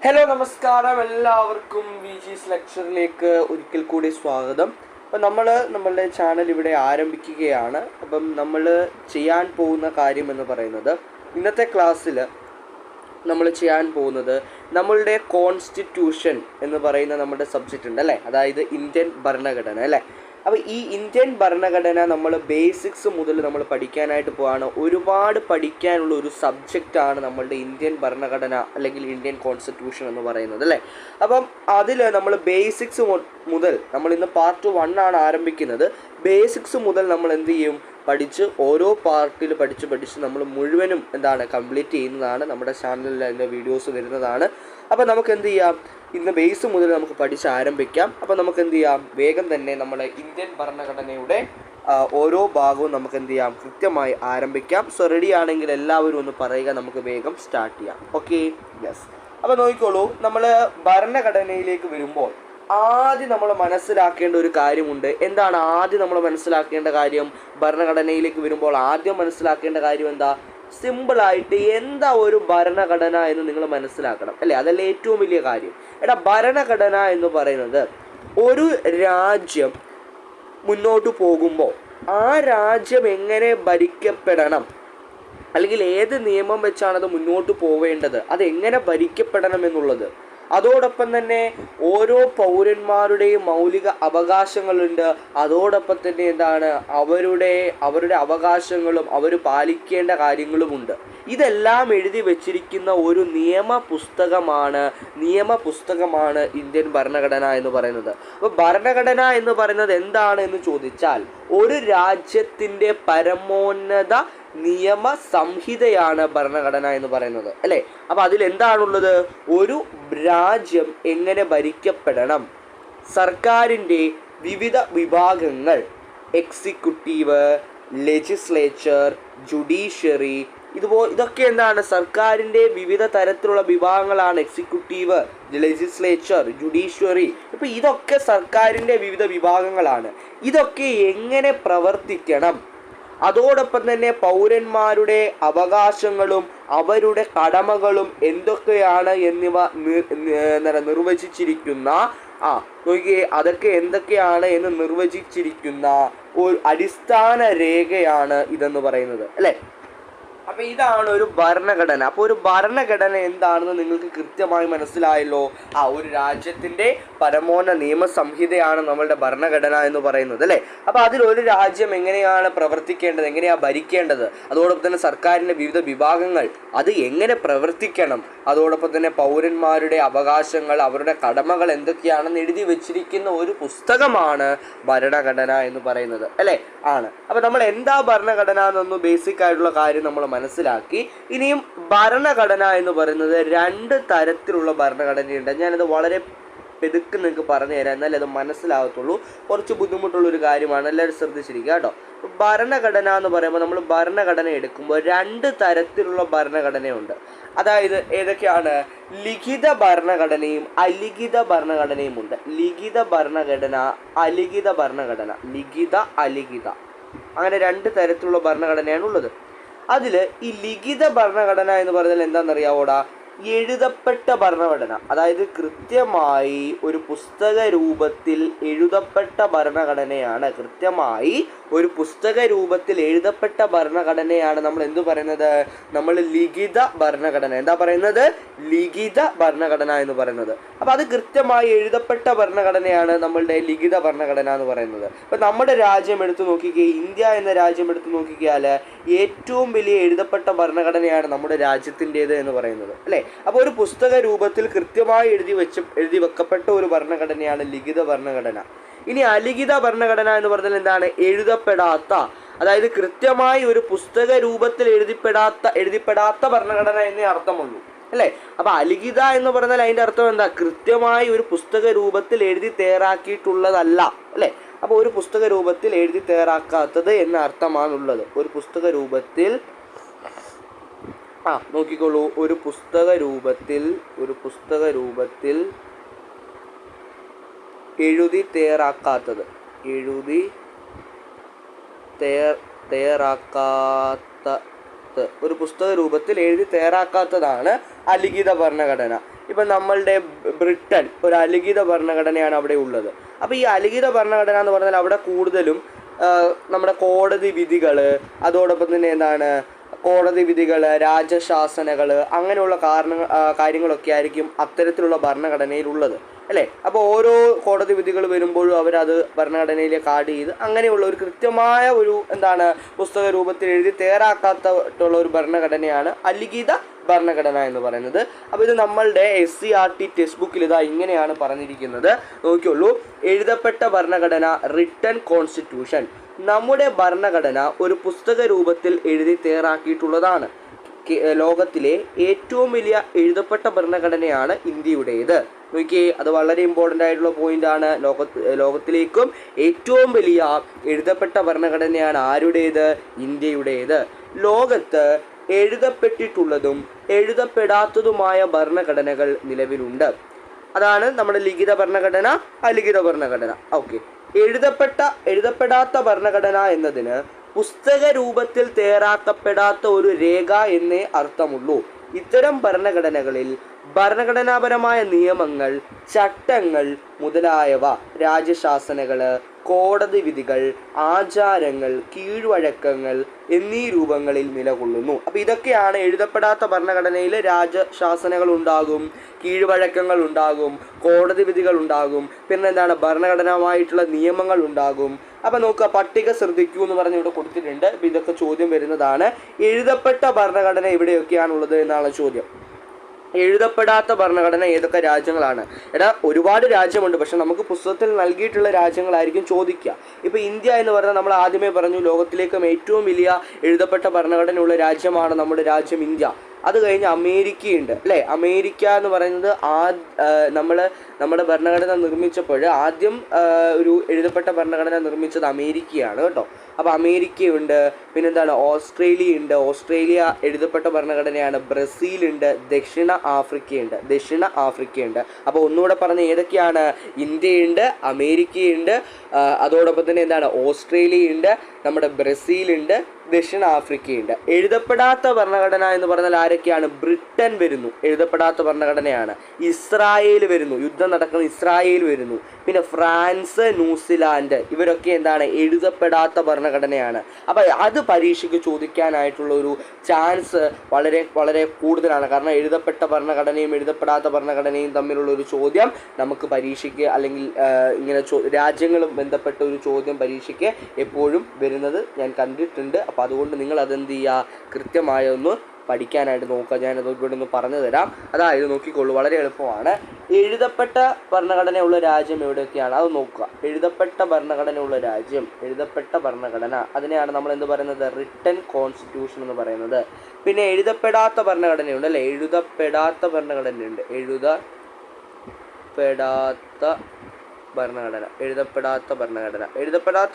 Hello നമസ്കാരം, എല്ലാവർക്കും വിജീസ് ലെക്ചറിലേക്ക് ഒരിക്കൽ കൂടി സ്വാഗതം. അപ്പം നമ്മളുടെ ചാനൽ ഇവിടെ ആരംഭിക്കുകയാണ്. അപ്പം നമ്മൾ ചെയ്യാൻ പോകുന്ന കാര്യം എന്ന് പറയുന്നത്, ഇന്നത്തെ ക്ലാസ്സിൽ നമ്മൾ ചെയ്യാൻ പോകുന്നത് നമ്മളുടെ കോൺസ്റ്റിറ്റ്യൂഷൻ എന്ന് പറയുന്ന നമ്മുടെ സബ്ജക്റ്റ് ഉണ്ട് അല്ലേ, അതായത് ഇന്ത്യൻ ഭരണഘടന അല്ലേ. അപ്പോൾ ഈ ഇന്ത്യൻ ഭരണഘടന നമ്മൾ ബേസിക്സ് മുതൽ നമ്മൾ പഠിക്കാനായിട്ട് പോവാണ്. ഒരുപാട് പഠിക്കാനുള്ള ഒരു സബ്ജക്റ്റാണ് നമ്മളുടെ ഇന്ത്യൻ ഭരണഘടന അല്ലെങ്കിൽ ഇന്ത്യൻ കോൺസ്റ്റിറ്റ്യൂഷൻ എന്ന് പറയുന്നത് അല്ലേ. അപ്പം അതിൽ നമ്മൾ ബേസിക്സ് മുതൽ നമ്മൾ ഇന്ന് പാർട്ട് 1 ആണ് ആരംഭിക്കുന്നത്. ബേസിക്സ് മുതൽ നമ്മൾ എന്ത് ചെയ്യും, പഠിച്ച് ഓരോ പാർട്ടിൽ പഠിച്ച് നമ്മൾ മുഴുവനും കംപ്ലീറ്റ് ചെയ്യുന്നതാണ്. നമ്മുടെ ചാനലിൽ അതിൻ്റെ വീഡിയോസ് വരുന്നതാണ്. അപ്പോൾ നമുക്ക് എന്ത് ചെയ്യാം, ഇന്ന് ബേസ് മുതൽ നമുക്ക് പഠിച്ച് ആരംഭിക്കാം. അപ്പോൾ നമുക്ക് എന്ത് ചെയ്യാം, വേഗം തന്നെ നമ്മുടെ ഇന്ത്യൻ ഭരണഘടനയുടെ ഓരോ ഭാഗവും നമുക്ക് എന്ത് ചെയ്യാം, കൃത്യമായി ആരംഭിക്കാം. സോ റെഡി ആണെങ്കിൽ എല്ലാവരും ഒന്ന് പറയുക, നമുക്ക് വേഗം സ്റ്റാർട്ട് ചെയ്യാം. Okay, yes. അപ്പോൾ നോക്കിക്കോളൂ, നമ്മൾ ഭരണഘടനയിലേക്ക് വരുമ്പോൾ ആദ്യം നമ്മൾ മനസ്സിലാക്കേണ്ട ഒരു കാര്യമുണ്ട്. എന്താണ് ആദ്യം നമ്മൾ മനസ്സിലാക്കേണ്ട കാര്യം? ഭരണഘടനയിലേക്ക് വരുമ്പോൾ ആദ്യം മനസ്സിലാക്കേണ്ട കാര്യം എന്താ? സിമ്പിളായിട്ട് എന്താ ഒരു ഭരണഘടന എന്ന് നിങ്ങൾ മനസ്സിലാക്കണം അല്ലേ. അതല്ലേ ഏറ്റവും വലിയ കാര്യം. ഭരണഘടന എന്ന് പറയുന്നത് ഒരു രാജ്യം മുന്നോട്ട് പോകുമ്പോൾ ആ രാജ്യം എങ്ങനെ ഭരിക്കപ്പെടണം, അല്ലെങ്കിൽ ഏത് നിയമം വെച്ചാണത് മുന്നോട്ട് പോവേണ്ടത്, അതെങ്ങനെ ഭരിക്കപ്പെടണം എന്നുള്ളത്. അതോടൊപ്പം തന്നെ ഓരോ പൗരന്മാരുടെയും മൗലിക അവകാശങ്ങളുണ്ട്. അതോടൊപ്പം തന്നെ അവരുടെ അവകാശങ്ങളും അവർ പാലിക്കേണ്ട കാര്യങ്ങളുമുണ്ട്. ഇതെല്ലാം എഴുതി വച്ചിരിക്കുന്ന ഒരു നിയമപുസ്തകമാണ് ഇന്ത്യൻ ഭരണഘടന എന്ന് പറയുന്നത്. അപ്പോൾ ഭരണഘടന എന്ന് പറയുന്നത് എന്താണ് എന്ന് ചോദിച്ചാൽ, ഒരു രാജ്യത്തിൻ്റെ പരമോന്നത നിയമ സംഹിതയാണ് ഭരണഘടന എന്ന് പറയുന്നത് അല്ലേ. അപ്പോൾ അതിലെന്താണുള്ളത്? ഒരു രാജ്യം എങ്ങനെ ഭരിക്കപ്പെടണം, സർക്കാരിൻ്റെ വിവിധ വിഭാഗങ്ങൾ, എക്സിക്യൂട്ടീവ്, ലെജിസ്ലേച്ചർ, ജുഡീഷ്യറി, ഇതൊക്കെ എന്താണ്, സർക്കാരിൻ്റെ വിവിധ തരത്തിലുള്ള വിഭാഗങ്ങളാണ്. എക്സിക്യൂട്ടീവ്, ലെജിസ്ലേച്ചർ, ജുഡീഷ്യറി, ഇപ്പോൾ ഇതൊക്കെ സർക്കാരിൻ്റെ വിവിധ വിഭാഗങ്ങളാണ്. ഇതൊക്കെ എങ്ങനെ പ്രവർത്തിക്കണം, അതോടൊപ്പം തന്നെ പൗരന്മാരുടെ അവകാശങ്ങളും അവരുടെ കടമകളും എന്തൊക്കെയാണ് എന്നിവ നിർവചിച്ചിരിക്കുന്ന നോക്കിയേ, അതൊക്കെ എന്തൊക്കെയാണ് എന്ന് നിർവചിച്ചിരിക്കുന്ന ഒരു അടിസ്ഥാന രേഖയാണ് ഇതെന്ന് പറയുന്നത് അല്ലേ. അപ്പോൾ ഇതാണ് ഒരു ഭരണഘടന. അപ്പോൾ ഒരു ഭരണഘടന എന്താണെന്ന് നിങ്ങൾക്ക് കൃത്യമായി മനസ്സിലായല്ലോ. ഒരു രാജ്യത്തിൻ്റെ പരമോന്നത നിയമസംഹിതയാണ് നമ്മളുടെ ഭരണഘടന എന്ന് പറയുന്നത് അല്ലേ. അപ്പോൾ അതിലൊരു രാജ്യം എങ്ങനെയാണ് പ്രവർത്തിക്കേണ്ടത്, എങ്ങനെയാണ് ഭരിക്കേണ്ടത്, അതോടൊപ്പം തന്നെ സർക്കാരിൻ്റെ വിവിധ വിഭാഗങ്ങൾ അത് എങ്ങനെ പ്രവർത്തിക്കണം, അതോടൊപ്പം തന്നെ പൗരന്മാരുടെ അവകാശങ്ങൾ അവരുടെ കടമകൾ എന്തൊക്കെയാണെന്ന് എഴുതി വെച്ചിരിക്കുന്ന ഒരു പുസ്തകമാണ് ഭരണഘടന എന്ന് പറയുന്നത് അല്ലേ. ആണ്. അപ്പോൾ നമ്മൾ എന്താ ഭരണഘടന എന്നൊന്ന് ബേസിക് ആയിട്ടുള്ള കാര്യം നമ്മൾ മനസ്സിലാക്കി. ഇനിയും ഭരണഘടന എന്ന് പറയുന്നത് 2 തരത്തിലുള്ള ഭരണഘടനയുണ്ട്. ഞാനത് വളരെ പെതുക്ക് നിങ്ങൾക്ക് പറഞ്ഞു തരാം, എന്നാലേ അത് മനസ്സിലാകത്തുള്ളൂ. കുറച്ച് ബുദ്ധിമുട്ടുള്ളൊരു കാര്യമാണ്, എല്ലാവരും ശ്രദ്ധിച്ചിരിക്കുക കേട്ടോ. ഭരണഘടന എന്ന് പറയുമ്പോൾ നമ്മൾ ഭരണഘടന എടുക്കുമ്പോൾ 2 തരത്തിലുള്ള ഭരണഘടനയുണ്ട്. അതായത് ഏതൊക്കെയാണ്? ലിഖിത ഭരണഘടനയും അലിഖിത ഭരണഘടനയും ഉണ്ട്. ലിഖിത ഭരണഘടന, അലിഖിത ഭരണഘടന, ലിഖിത അലിഖിത, അങ്ങനെ 2 തരത്തിലുള്ള ഭരണഘടനയാണ് ഉള്ളത്. അതിൽ ഈ ലിഖിത ഭരണഘടന എന്ന് പറഞ്ഞാൽ എന്താണെന്നറിയാവോടാ? എഴുതപ്പെട്ട ഭരണഘടന, അതായത് കൃത്യമായി ഒരു പുസ്തക രൂപത്തിൽ എഴുതപ്പെട്ട ഭരണഘടനയാണ്. കൃത്യമായി ഒരു പുസ്തക രൂപത്തിൽ എഴുതപ്പെട്ട ഭരണഘടനയാണ് നമ്മൾ എന്തു പറയുന്നത്? നമ്മൾ ലിഖിത ഭരണഘടന. എന്താ പറയുന്നത്? ലിഖിത ഭരണഘടന എന്ന് പറയുന്നത്. അപ്പോൾ അത് കൃത്യമായി എഴുതപ്പെട്ട ഭരണഘടനയാണ് നമ്മളുടെ ലിഖിത ഭരണഘടന എന്ന് പറയുന്നത്. ഇപ്പം നമ്മുടെ രാജ്യം എടുത്തു നോക്കിക്കേ, ഇന്ത്യ എന്ന രാജ്യം എടുത്തു നോക്കിയാൽ ഏറ്റവും വലിയ എഴുതപ്പെട്ട ഭരണഘടനയാണ് നമ്മുടെ രാജ്യത്തിൻ്റേത് എന്ന് പറയുന്നത് അല്ലേ. അപ്പോൾ ഒരു പുസ്തക രൂപത്തിൽ കൃത്യമായി എഴുതി വെക്കപ്പെട്ട ഒരു ഭരണഘടനയാണ് ലിഖിത ഭരണഘടന. ഇനി അലിഖിത ഭരണഘടന എന്ന് പറഞ്ഞാൽ എന്താണ്? എഴുതപ്പെടാത്ത, അതായത് കൃത്യമായി ഒരു പുസ്തക രൂപത്തിൽ എഴുതിപ്പെടാത്ത ഭരണഘടന എന്നേ അർത്ഥമുള്ളൂ അല്ലേ. അപ്പോൾ അലിഖിത എന്ന് പറഞ്ഞാൽ അതിൻ്റെ അർത്ഥം എന്താ? കൃത്യമായി ഒരു പുസ്തക രൂപത്തിൽ എഴുതി തയ്യാറാക്കിയിട്ടുള്ളതല്ല അല്ലേ. അപ്പോൾ ഒരു പുസ്തക രൂപത്തിൽ എഴുതി തയ്യാറാക്കാത്തത് എന്ന അർത്ഥമാണുള്ളത്. ഒരു പുസ്തക രൂപത്തിൽ നോക്കിക്കോളൂ, ഒരു പുസ്തക രൂപത്തിൽ എഴുതി തയ്യാറാക്കാത്തത്, ഒരു പുസ്തക രൂപത്തിൽ എഴുതി തയ്യാറാക്കാത്തതാണ് അലിഖിത ഭരണഘടന. ഇപ്പം നമ്മളുടെ ബ്രിട്ടൻ ഒരു അലിഖിത ഭരണഘടനയാണ് അവിടെ ഉള്ളത്. അപ്പോൾ ഈ അലിഖിത ഭരണഘടന എന്ന് പറഞ്ഞാൽ അവിടെ കൂടുതലും നമ്മുടെ കോടതി വിധികൾ, അതോടൊപ്പം തന്നെ എന്താണ് കോടതി വിധികൾ, രാജശാസനകൾ, അങ്ങനെയുള്ള കാര്യങ്ങളൊക്കെ ആയിരിക്കും അത്തരത്തിലുള്ള ഭരണഘടനയിലുള്ളത് അല്ലേ. അപ്പോൾ ഓരോ കോടതി വിധികൾ വരുമ്പോഴും അവരത് ഭരണഘടനയിലേക്ക് ആഡ് ചെയ്ത് അങ്ങനെയുള്ള ഒരു കൃത്യമായ ഒരു എന്താണ് പുസ്തക രൂപത്തിൽ എഴുതി തയ്യാറാക്കാത്തുള്ള ഒരു ഭരണഘടനയാണ് അലിഖിത ഭരണഘടന എന്ന് പറയുന്നത്. അപ്പോൾ ഇത് നമ്മളുടെ SCERT ടെക്സ്റ്റ് ബുക്കിൽ ഇതാ ഇങ്ങനെയാണ് പറഞ്ഞിരിക്കുന്നത്, നോക്കിയുള്ളൂ. എഴുതപ്പെട്ട ഭരണഘടന, റിട്ടൺ കോൺസ്റ്റിറ്റ്യൂഷൻ. നമ്മുടെ ഭരണഘടന ഒരു പുസ്തക രൂപത്തിൽ എഴുതി തയ്യാറാക്കിയിട്ടുള്ളതാണ്. ലോകത്തിലെ ഏറ്റവും വലിയ എഴുതപ്പെട്ട ഭരണഘടനയാണ് ഇന്ത്യയുടേത്. നോക്കിയേ, അത് വളരെ ഇമ്പോർട്ടൻ്റ് ആയിട്ടുള്ള പോയിൻ്റാണ്. ലോകത്തിലേക്കും ഏറ്റവും വലിയ എഴുതപ്പെട്ട ഭരണഘടനയാണ് ആരുടേത്? ഇന്ത്യയുടേത്. ലോകത്ത് എഴുതപ്പെട്ടിട്ടുള്ളതും എഴുതപ്പെടാത്തതുമായ ഭരണഘടനകൾ നിലവിലുണ്ട്. അതാണ് നമ്മുടെ ലിഖിത ഭരണഘടന, അലിഖിത ഭരണഘടന. ഓക്കെ. എഴുതപ്പെടാത്ത ഭരണഘടന എന്നതിന് പുസ്തക രൂപത്തിൽ തയ്യാറാക്കപ്പെടാത്ത ഒരു രേഖ എന്നേ അർത്ഥമുള്ളൂ. ഇത്തരം ഭരണഘടനകളിൽ ഭരണഘടനാപരമായ നിയമങ്ങൾ, ചട്ടങ്ങൾ മുതലായവ, രാജശാസനകൾ, കോടതി വിധികൾ, ആചാരങ്ങൾ, കീഴ്വഴക്കങ്ങൾ എന്നീ രൂപങ്ങളിൽ നിലകൊള്ളുന്നു. അപ്പോൾ ഇതൊക്കെയാണ് എഴുതപ്പെടാത്ത ഭരണഘടനയിൽ. രാജശാസനകൾ ഉണ്ടാകും, കീഴ്വഴക്കങ്ങൾ ഉണ്ടാകും, കോടതി വിധികൾ ഉണ്ടാകും, പിന്നെ എന്താണ് ഭരണഘടനമായിട്ടുള്ള നിയമങ്ങൾ ഉണ്ടാകും. അപ്പോൾ നോക്കുക, പട്ടിക ശ്രദ്ധിക്കൂ എന്ന് പറഞ്ഞ് ഇവിടെ കൊടുത്തിട്ടുണ്ട്. അപ്പോൾ ഇതൊക്കെ ചോദ്യം വരുന്നതാണ്. എഴുതപ്പെട്ട ഭരണഘടന എവിടെയൊക്കെയാണുള്ളത് എന്നാണ് ചോദ്യം. എഴുതപ്പെടാത്ത ഭരണഘടന ഏതൊക്കെ രാജ്യങ്ങളാണ്? ഒരുപാട് രാജ്യമുണ്ട്, പക്ഷെ നമുക്ക് പുസ്തകത്തിൽ നൽകിയിട്ടുള്ള രാജ്യങ്ങളായിരിക്കും ചോദിക്കുക. ഇപ്പോൾ ഇന്ത്യ എന്ന് പറഞ്ഞാൽ നമ്മൾ ആദ്യമേ പറഞ്ഞു, ലോകത്തിലേക്കും ഏറ്റവും വലിയ എഴുതപ്പെട്ട ഭരണഘടനയുള്ള രാജ്യമാണ് നമ്മുടെ രാജ്യം ഇന്ത്യ. അത് കഴിഞ്ഞ് അമേരിക്കയുണ്ട് അല്ലേ. അമേരിക്ക എന്ന് പറയുന്നത് നമ്മുടെ ഭരണഘടന നിർമ്മിച്ചപ്പോൾ ആദ്യം ഒരു എഴുതപ്പെട്ട ഭരണഘടന നിർമ്മിച്ചത് അമേരിക്കയാണ് കേട്ടോ. അപ്പോൾ അമേരിക്കയുണ്ട്, പിന്നെന്താണ് ഓസ്ട്രേലിയ ഉണ്ട്, ഓസ്ട്രേലിയ എഴുതപ്പെട്ട ഭരണഘടനയാണ്. ബ്രസീലുണ്ട്, ദക്ഷിണ ആഫ്രിക്കയുണ്ട്. അപ്പോൾ ഒന്നുകൂടെ പറഞ്ഞ ഏതൊക്കെയാണ്? ഇന്ത്യയുണ്ട്, അമേരിക്കയുണ്ട്, അതോടൊപ്പം തന്നെ എന്താണ് ഓസ്ട്രേലിയയുണ്ട്, നമ്മുടെ ബ്രസീലുണ്ട്, ദക്ഷിണ ആഫ്രിക്കയുണ്ട്. എഴുതപ്പെടാത്ത ഭരണഘടന എന്ന് പറഞ്ഞാൽ ആരൊക്കെയാണ്? ബ്രിട്ടൻ വരുന്നു, എഴുതപ്പെടാത്ത ഭരണഘടനയാണ്. ഇസ്രായേൽ വരുന്നു, യുദ്ധം നടക്കുന്ന ഇസ്രായേൽ വരുന്നു. പിന്നെ ഫ്രാൻസ്, ന്യൂസിലാൻഡ്, ഇവരൊക്കെ എന്താണ് എഴുതപ്പെടാത്ത ഭരണഘടനയാണ്. അപ്പോൾ അത് പരീക്ഷയ്ക്ക് ചോദിക്കാനായിട്ടുള്ള ഒരു ചാൻസ് വളരെ വളരെ കൂടുതലാണ്. കാരണം എഴുതപ്പെട്ട ഭരണഘടനയും എഴുതപ്പെടാത്ത ഭരണഘടനയും തമ്മിലുള്ള ഒരു ചോദ്യം നമുക്ക് പരീക്ഷയ്ക്ക്, അല്ലെങ്കിൽ ഇങ്ങനെ രാജ്യങ്ങളും ബന്ധപ്പെട്ട ഒരു ചോദ്യം പരീക്ഷയ്ക്ക് എപ്പോഴും വരുന്നത് ഞാൻ കണ്ടിട്ടുണ്ട്. അപ്പോൾ അതുകൊണ്ട് നിങ്ങൾ അതെന്ത് ചെയ്യുക, കൃത്യമായ ഒന്ന് പഠിക്കാനായിട്ട് നോക്കുക. ഞാനത് ഇവിടെ ഒന്ന് പറഞ്ഞു തരാം. അതായത് നോക്കിക്കോളൂ, വളരെ എളുപ്പമാണ്. എഴുതപ്പെട്ട ഭരണഘടനയുള്ള രാജ്യം എവിടെയൊക്കെയാണ് അത് നോക്കുക. എഴുതപ്പെട്ട ഭരണഘടനയുള്ള രാജ്യം, എഴുതപ്പെട്ട ഭരണഘടന, അതിനെയാണ് നമ്മൾ എന്ത് പറയുന്നത്? റിട്ടൺ കോൺസ്റ്റിറ്റ്യൂഷൻ എന്ന് പറയുന്നത്. പിന്നെ എഴുതപ്പെടാത്ത ഭരണഘടനയുണ്ട് അല്ലേ. എഴുതപ്പെടാത്ത ഭരണഘടനയുണ്ട്, എഴുതപ്പെടാത്ത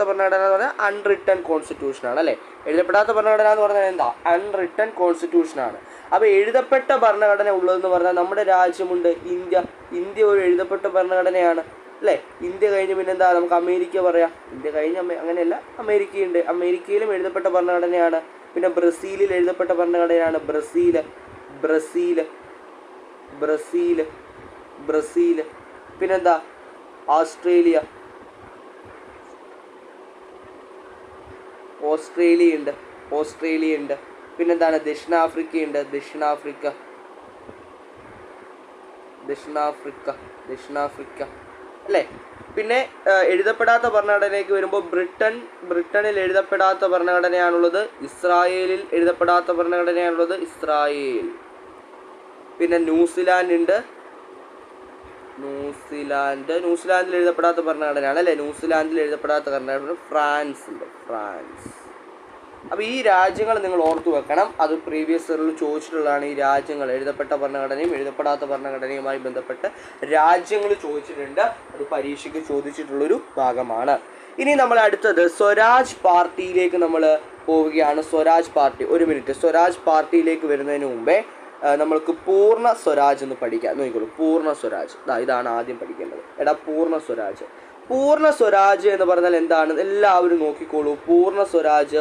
ഭരണഘടന എന്ന് പറഞ്ഞാൽ അൺറിട്ടൺ കോൺസ്റ്റിറ്റ്യൂഷനാണ് അല്ലേ. എഴുതപ്പെടാത്ത ഭരണഘടന എന്ന് പറഞ്ഞാൽ എന്താ? അൺറിട്ടൺ കോൺസ്റ്റിറ്റ്യൂഷനാണ്. അപ്പോൾ എഴുതപ്പെട്ട ഭരണഘടന ഉള്ളതെന്ന് പറഞ്ഞാൽ നമ്മുടെ രാജ്യമുണ്ട് ഇന്ത്യ ഒരു എഴുതപ്പെട്ട ഭരണഘടനയാണ് അല്ലേ. ഇന്ത്യ കഴിഞ്ഞ് പിന്നെന്താ, നമുക്ക് അമേരിക്ക പറയാം. ഇന്ത്യ കഴിഞ്ഞ് അങ്ങനെയല്ല, അമേരിക്കയുണ്ട്, അമേരിക്കയിലും എഴുതപ്പെട്ട ഭരണഘടനയാണ്. പിന്നെ ബ്രസീലിൽ എഴുതപ്പെട്ട ഭരണഘടനയാണ്. ബ്രസീൽ പിന്നെന്താ ഓസ്ട്രേലിയയുണ്ട്. പിന്നെന്താണ് ദക്ഷിണാഫ്രിക്ക അല്ലേ. പിന്നെ എഴുതപ്പെടാത്ത ഭരണഘടനയ്ക്ക് വരുമ്പോൾ ബ്രിട്ടനിൽ എഴുതപ്പെടാത്ത ഭരണഘടനയാണുള്ളത്. ഇസ്രായേലിൽ എഴുതപ്പെടാത്ത ഭരണഘടനയാണുള്ളത്, ഇസ്രായേൽ. പിന്നെ ന്യൂസിലാൻഡിൽ എഴുതപ്പെടാത്ത ഭരണഘടനയാണ് അല്ലേ. ന്യൂസിലാൻഡിൽ എഴുതപ്പെടാത്ത ഭരണഘടന ഫ്രാൻസ്. അപ്പോൾ ഈ രാജ്യങ്ങൾ നിങ്ങൾ ഓർത്തു വെക്കണം. അത് പ്രീവിയസ് ഇയറിൽ ചോദിച്ചിട്ടുള്ളതാണ്. ഈ രാജ്യങ്ങൾ, എഴുതപ്പെട്ട ഭരണഘടനയും എഴുതപ്പെടാത്ത ഭരണഘടനയുമായി ബന്ധപ്പെട്ട് രാജ്യങ്ങൾ ചോദിച്ചിട്ടുണ്ട്. അത് പരീക്ഷയ്ക്ക് ചോദിച്ചിട്ടുള്ളൊരു ഭാഗമാണ്. ഇനി നമ്മൾ അടുത്തത് സ്വരാജ് പാർട്ടിയിലേക്ക് നമ്മൾ പോവുകയാണ്. സ്വരാജ് പാർട്ടി, ഒരു മിനിറ്റ്. സ്വരാജ് പാർട്ടിയിലേക്ക് വരുന്നതിന് മുമ്പേ നമ്മൾക്ക് പൂർണ്ണ സ്വരാജ് എന്ന് പഠിക്കാം. നോക്കിക്കോളൂ, പൂർണ്ണ സ്വരാജ് ഇതാണ് ആദ്യം പഠിക്കേണ്ടത്. പൂർണ്ണ സ്വരാജ് എന്ന് പറഞ്ഞാൽ എന്താണ്? എല്ലാവരും നോക്കിക്കോളൂ. പൂർണ്ണ സ്വരാജ്.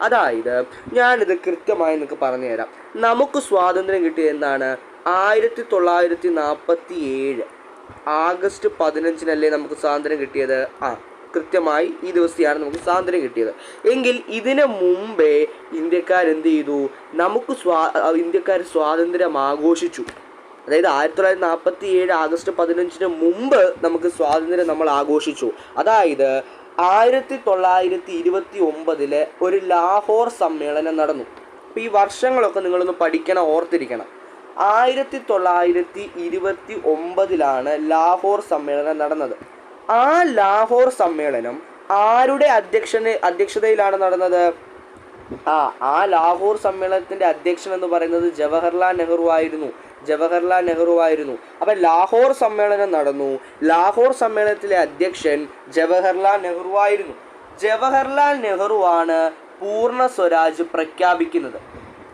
അതായത് ഞാനിത് കൃത്യമായി നിങ്ങൾക്ക് പറഞ്ഞു തരാം. നമുക്ക് സ്വാതന്ത്ര്യം കിട്ടിയത് എന്താണ്? 1947 ആഗസ്റ്റ് 15 നമുക്ക് സ്വാതന്ത്ര്യം കിട്ടിയത്? കൃത്യമായി ഈ ദിവസത്തെയാണ് നമുക്ക് സ്വാതന്ത്ര്യം കിട്ടിയത്. എങ്കിൽ ഇതിനു മുമ്പേ ഇന്ത്യക്കാരെന്ത് ചെയ്തു? ഇന്ത്യക്കാർ സ്വാതന്ത്ര്യം ആഘോഷിച്ചു. അതായത് 1947 ആഗസ്റ്റ് 15 മുമ്പ് നമുക്ക് സ്വാതന്ത്ര്യം നമ്മൾ ആഘോഷിച്ചു. അതായത് 1929 ഒരു ലാഹോർ സമ്മേളനം നടന്നു. അപ്പോൾ ഈ വർഷങ്ങളൊക്കെ നിങ്ങളൊന്ന് പഠിക്കണം, ഓർത്തിരിക്കണം. 1929 ലാഹോർ സമ്മേളനം നടന്നത്. ആ ലാഹോർ സമ്മേളനം ആരുടെ അധ്യക്ഷതയിലാണ് നടന്നത്? ആ ലാഹോർ സമ്മേളനത്തിന്റെ അധ്യക്ഷൻ എന്ന് പറയുന്നത് ജവഹർലാൽ നെഹ്റു ആയിരുന്നു. അപ്പം ലാഹോർ സമ്മേളനം നടന്നു. ലാഹോർ സമ്മേളനത്തിലെ അധ്യക്ഷൻ ജവഹർലാൽ നെഹ്റു ആയിരുന്നു. ജവഹർലാൽ നെഹ്റു ആണ് പൂർണ്ണ സ്വരാജ് പ്രഖ്യാപിക്കുന്നത്.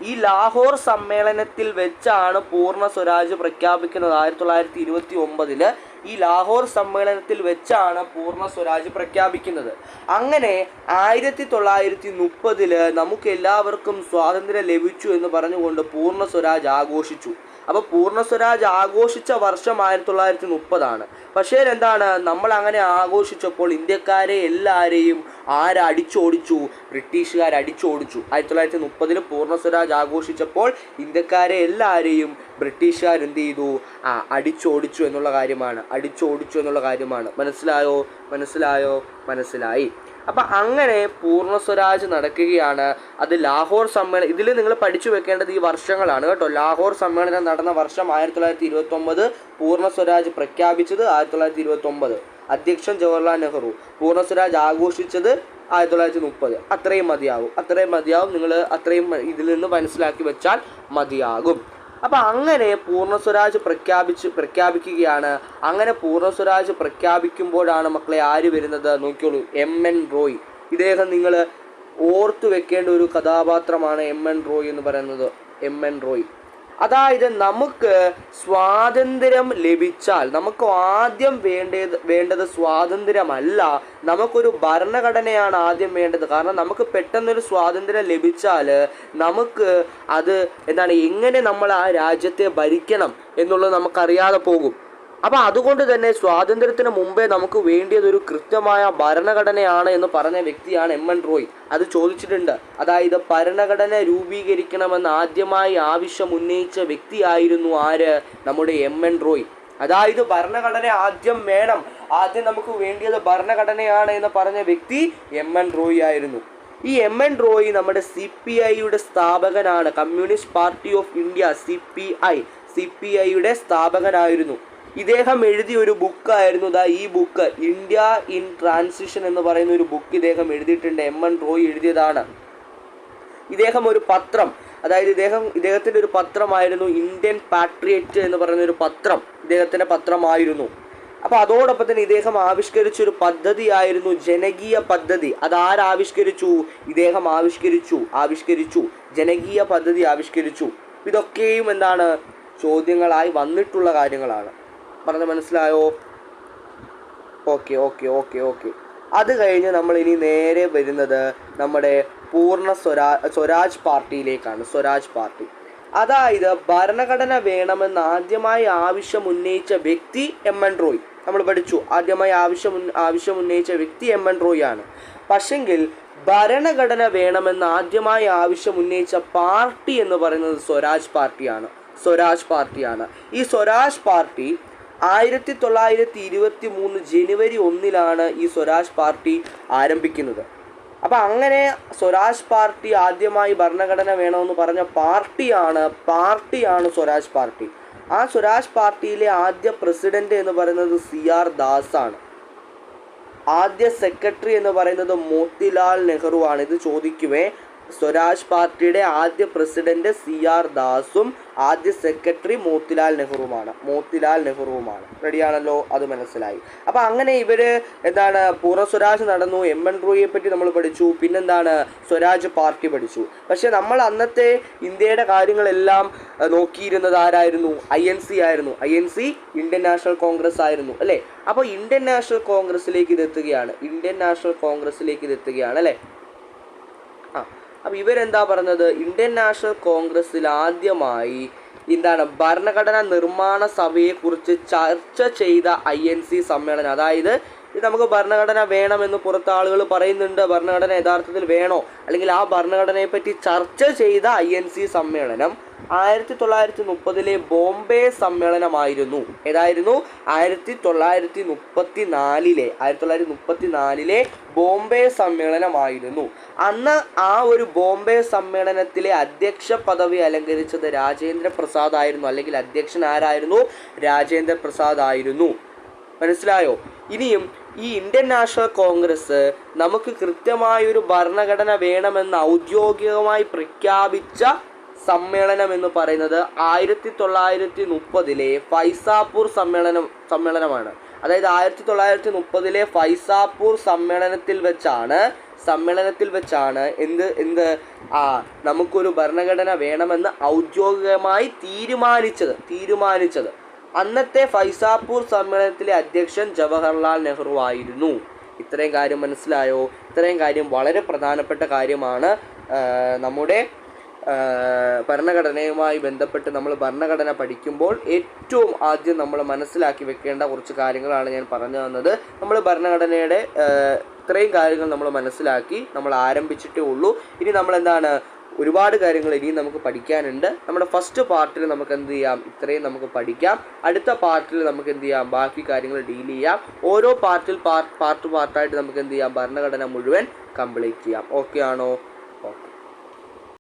ഈ ലാഹോർ സമ്മേളനത്തിൽ വെച്ചാണ് പൂർണ്ണ സ്വരാജ് പ്രഖ്യാപിക്കുന്നത്. 1929 ഈ ലാഹോർ സമ്മേളനത്തിൽ വെച്ചാണ് പൂർണ്ണ സ്വരാജ് പ്രഖ്യാപിക്കുന്നത്. അങ്ങനെ 1930 നമുക്ക് എല്ലാവർക്കും സ്വാതന്ത്ര്യം ലഭിച്ചു എന്ന് പറഞ്ഞുകൊണ്ട് പൂർണ്ണ സ്വരാജ് ആഘോഷിച്ചു. അപ്പോൾ പൂർണ്ണ സ്വരാജ് ആഘോഷിച്ച വർഷം 1930. പക്ഷേ എന്താണ്, നമ്മൾ അങ്ങനെ ആഘോഷിച്ചപ്പോൾ ഇന്ത്യക്കാരെ എല്ലാവരെയും അടിച്ചോടിച്ചു? ബ്രിട്ടീഷുകാർ അടിച്ചോടിച്ചു. 1930 പൂർണ്ണ സ്വരാജ് ആഘോഷിച്ചപ്പോൾ ഇന്ത്യക്കാരെ എല്ലാവരെയും ബ്രിട്ടീഷുകാർ എന്ത് ചെയ്തു? അടിച്ചോടിച്ചു എന്നുള്ള കാര്യമാണ്. മനസ്സിലായി. അപ്പം അങ്ങനെ പൂർണ്ണ സ്വരാജ് നടക്കുകയാണ്. അത് ലാഹോർ സമ്മേളനം. ഇതിൽ നിങ്ങൾ പഠിച്ചു വെക്കേണ്ടത് ഈ വർഷങ്ങളാണ് കേട്ടോ. ലാഹോർ സമ്മേളനം നടന്ന വർഷം 1929, പൂർണ്ണ സ്വരാജ് പ്രഖ്യാപിച്ചത് 1929, അധ്യക്ഷൻ ജവഹർലാൽ നെഹ്റു, പൂർണ്ണ സ്വരാജ് ആഘോഷിച്ചത് 1930. അത്രയും മതിയാവും. നിങ്ങൾ അത്രയും ഇതിൽ നിന്ന് മനസ്സിലാക്കി വെച്ചാൽ മതിയാകും. അപ്പം അങ്ങനെ പൂർണ്ണ സ്വരാജ് പ്രഖ്യാപിക്കുകയാണ്. അങ്ങനെ പൂർണ്ണ സ്വരാജ് പ്രഖ്യാപിക്കുമ്പോഴാണ് മക്കളെ ആര് വരുന്നത്? നോക്കിയോളൂ, MN റോയ്. ഇദ്ദേഹം നിങ്ങൾ ഓർത്തു വെക്കേണ്ട ഒരു കഥാപാത്രമാണ് MN റോയ് എന്ന് പറയുന്നത്. MN റോയ്. അതായത് നമുക്ക് സ്വാതന്ത്ര്യം ലഭിച്ചാൽ നമുക്ക് ആദ്യം വേണ്ടത് സ്വാതന്ത്ര്യമല്ല, നമുക്കൊരു ഭരണഘടനയാണ് ആദ്യം വേണ്ടത്. കാരണം നമുക്ക് പെട്ടെന്നൊരു സ്വാതന്ത്ര്യം ലഭിച്ചാൽ നമുക്ക് അത് എങ്ങനെ നമ്മൾ ആ രാജ്യത്തെ ഭരിക്കണം എന്നുള്ളത് നമുക്കറിയാതെ പോകും. അപ്പോൾ അതുകൊണ്ട് തന്നെ സ്വാതന്ത്ര്യത്തിന് മുമ്പേ നമുക്ക് വേണ്ടിയത് ഒരു കൃത്യമായ ഭരണഘടനയാണ് എന്ന് പറഞ്ഞ വ്യക്തിയാണ് MN റോയ്. അത് ചോദിച്ചിട്ടുണ്ട്. അതായത് ഭരണഘടന രൂപീകരിക്കണമെന്ന് ആദ്യമായി ആവശ്യം ഉന്നയിച്ച വ്യക്തിയായിരുന്നു ആര്? നമ്മുടെ MN റോയ്. അതായത് ഭരണഘടന ആദ്യം വേണം, ആദ്യം നമുക്ക് വേണ്ടിയത് ഭരണഘടനയാണ് എന്ന് പറഞ്ഞ വ്യക്തി MN റോയ് ആയിരുന്നു. ഈ MN റോയ് നമ്മുടെ CPIയുടെ സ്ഥാപകനാണ്. കമ്മ്യൂണിസ്റ്റ് പാർട്ടി ഓഫ് ഇന്ത്യ, CPIയുടെ സ്ഥാപകനായിരുന്നു. ഇദ്ദേഹം എഴുതിയ ഒരു ബുക്കായിരുന്നു ഈ ബുക്ക്, ഇന്ത്യ ഇൻ ട്രാൻസിഷൻ എന്ന് പറയുന്ന ഒരു ബുക്ക് ഇദ്ദേഹം എഴുതിയിട്ടുണ്ട്. MN റോയ് എഴുതിയതാണ്. ഇദ്ദേഹം ഒരു പത്രം, അതായത് ഇദ്ദേഹത്തിൻ്റെ ഒരു പത്രമായിരുന്നു ഇന്ത്യൻ പാട്രിയറ്റ് എന്ന് പറയുന്ന ഒരു പത്രം, ഇദ്ദേഹത്തിൻ്റെ പത്രമായിരുന്നു. അപ്പോൾ അതോടൊപ്പം തന്നെ ഇദ്ദേഹം ആവിഷ്കരിച്ച ഒരു പദ്ധതിയായിരുന്നു ജനകീയ പദ്ധതി. അതാരാവിഷ്കരിച്ചു? ഇദ്ദേഹം ആവിഷ്കരിച്ചു. ജനകീയ പദ്ധതി ആവിഷ്കരിച്ചു. ഇതൊക്കെയും ചോദ്യങ്ങളായി വന്നിട്ടുള്ള കാര്യങ്ങളാണ്. പറഞ്ഞ് മനസ്സിലായോ? ഓക്കെ. അത് കഴിഞ്ഞ് നമ്മൾ ഇനി നേരെ വരുന്നത് നമ്മുടെ പൂർണ്ണ സ്വരാജ് പാർട്ടിയിലേക്കാണ്. സ്വരാജ് പാർട്ടി, അതായത് ഭരണഘടന വേണമെന്ന് ആദ്യമായി ആവശ്യം ഉന്നയിച്ച വ്യക്തി MN റോയ്. നമ്മൾ പഠിച്ചു, ആദ്യമായി ആവശ്യം ഉന്നയിച്ച വ്യക്തി MN റോയ് ആണ്. പക്ഷെങ്കിൽ ഭരണഘടന വേണമെന്ന് ആദ്യമായി ആവശ്യം ഉന്നയിച്ച പാർട്ടി എന്ന് പറയുന്നത് സ്വരാജ് പാർട്ടിയാണ്. ഈ സ്വരാജ് പാർട്ടി 1923 ജനുവരി 1 ഈ സ്വരാജ് പാർട്ടി ആരംഭിക്കുന്നത്. അപ്പം അങ്ങനെ സ്വരാജ് പാർട്ടി ആദ്യമായി ഭരണഘടന വേണമെന്ന് പറഞ്ഞ പാർട്ടിയാണ് സ്വരാജ് പാർട്ടി. ആ സ്വരാജ് പാർട്ടിയിലെ ആദ്യ പ്രസിഡന്റ് എന്ന് പറയുന്നത് CR ദാസ് ആണ്. ആദ്യ സെക്രട്ടറി എന്ന് പറയുന്നത് മോത്തിലാൽ നെഹ്റു ആണ്. ഇത് ചോദിക്കുമേ. സ്വരാജ് പാർട്ടിയുടെ ആദ്യ പ്രസിഡന്റ് CR ദാസും ആദ്യ സെക്രട്ടറി മോത്തിലാൽ നെഹ്റുവുമാണ്. റെഡിയാണല്ലോ? അത് മനസ്സിലായി. അപ്പം അങ്ങനെ ഇവര് പൂർണ്ണ സ്വരാജ് നടന്നു. MN റോയിയെ പറ്റി നമ്മൾ പഠിച്ചു. സ്വരാജ് പാർട്ടി പഠിച്ചു. പക്ഷെ നമ്മൾ അന്നത്തെ ഇന്ത്യയുടെ കാര്യങ്ങളെല്ലാം നോക്കിയിരുന്നത് ആരായിരുന്നു? INC ആയിരുന്നു. INC ഇന്ത്യൻ നാഷണൽ കോൺഗ്രസ് ആയിരുന്നു, അല്ലേ? അപ്പോൾ ഇന്ത്യൻ നാഷണൽ കോൺഗ്രസിലേക്ക് ഇതെത്തുകയാണ് അല്ലേ? അപ്പോൾ ഇവരെന്താ പറഞ്ഞത്? ഇന്ത്യൻ നാഷണൽ കോൺഗ്രസ്സിൽ ആദ്യമായി എന്താണ് ഭരണഘടനാ നിർമ്മാണ സഭയെക്കുറിച്ച് ചർച്ച ചെയ്ത INC സമ്മേളനം. അതായത് ഇത് നമുക്ക് ഭരണഘടന വേണമെന്ന് പുറത്ത് ആളുകൾ പറയുന്നുണ്ട്, ഭരണഘടന യഥാർത്ഥത്തിൽ വേണോ, അല്ലെങ്കിൽ ആ ഭരണഘടനയെ പറ്റി ചർച്ച ചെയ്ത INC സമ്മേളനം 1930 ബോംബെ സമ്മേളനമായിരുന്നു. ഏതായിരുന്നു? 1934 ബോംബെ സമ്മേളനമായിരുന്നു. അന്ന് ആ ഒരു ബോംബെ സമ്മേളനത്തിലെ അധ്യക്ഷ പദവി അലങ്കരിച്ചത് രാജേന്ദ്ര പ്രസാദ് ആയിരുന്നു, അല്ലെങ്കിൽ അധ്യക്ഷൻ ആരായിരുന്നു? രാജേന്ദ്ര പ്രസാദ് ആയിരുന്നു. മനസ്സിലായോ? ഇനിയും ഈ ഇന്ത്യൻ നാഷണൽ കോൺഗ്രസ് നമുക്ക് കൃത്യമായൊരു ഭരണഘടന വേണമെന്ന് ഔദ്യോഗികമായി പ്രഖ്യാപിച്ച സമ്മേളനം എന്ന് പറയുന്നത് 1930 ഫൈസാപൂർ സമ്മേളനമാണ്. അതായത് 1930 ഫൈസാപൂർ സമ്മേളനത്തിൽ വെച്ചാണ് നമുക്കൊരു ഭരണഘടന വേണമെന്ന് ഔദ്യോഗികമായി തീരുമാനിച്ചത്. അന്നത്തെ ഫൈസാപൂർ സമ്മേളനത്തിലെ അധ്യക്ഷൻ ജവഹർലാൽ നെഹ്റു ആയിരുന്നു. ഇത്രയും കാര്യം മനസ്സിലായോ? ഇത്രയും കാര്യം വളരെ പ്രധാനപ്പെട്ട കാര്യമാണ്. നമ്മുടെ ഭരണഘടനയുമായി ബന്ധപ്പെട്ട് നമ്മൾ ഭരണഘടന പഠിക്കുമ്പോൾ ഏറ്റവും ആദ്യം നമ്മൾ മനസ്സിലാക്കി വെക്കേണ്ട കുറച്ച് കാര്യങ്ങളാണ് ഞാൻ പറഞ്ഞു തന്നത്. നമ്മൾ ഭരണഘടനയുടെ ഇത്രയും കാര്യങ്ങൾ നമ്മൾ മനസ്സിലാക്കി നമ്മൾ ആരംഭിച്ചിട്ടേ ഉള്ളൂ. ഇനി നമ്മളെന്താണ്, ഒരുപാട് കാര്യങ്ങൾ ഇനിയും നമുക്ക് പഠിക്കാനുണ്ട്. നമ്മുടെ ഫസ്റ്റ് പാർട്ടിൽ നമുക്ക് എന്ത് ചെയ്യാം, ഇത്രയും നമുക്ക് പഠിക്കാം. അടുത്ത പാർട്ടിൽ നമുക്ക് എന്ത് ചെയ്യാം, ബാക്കി കാര്യങ്ങൾ ഡീൽ ചെയ്യാം. ഓരോ പാർട്ടായിട്ട് നമുക്ക് എന്ത് ചെയ്യാം, ഭരണഘടന മുഴുവൻ കംപ്ലീറ്റ് ചെയ്യാം. ഓക്കെ ആണോ?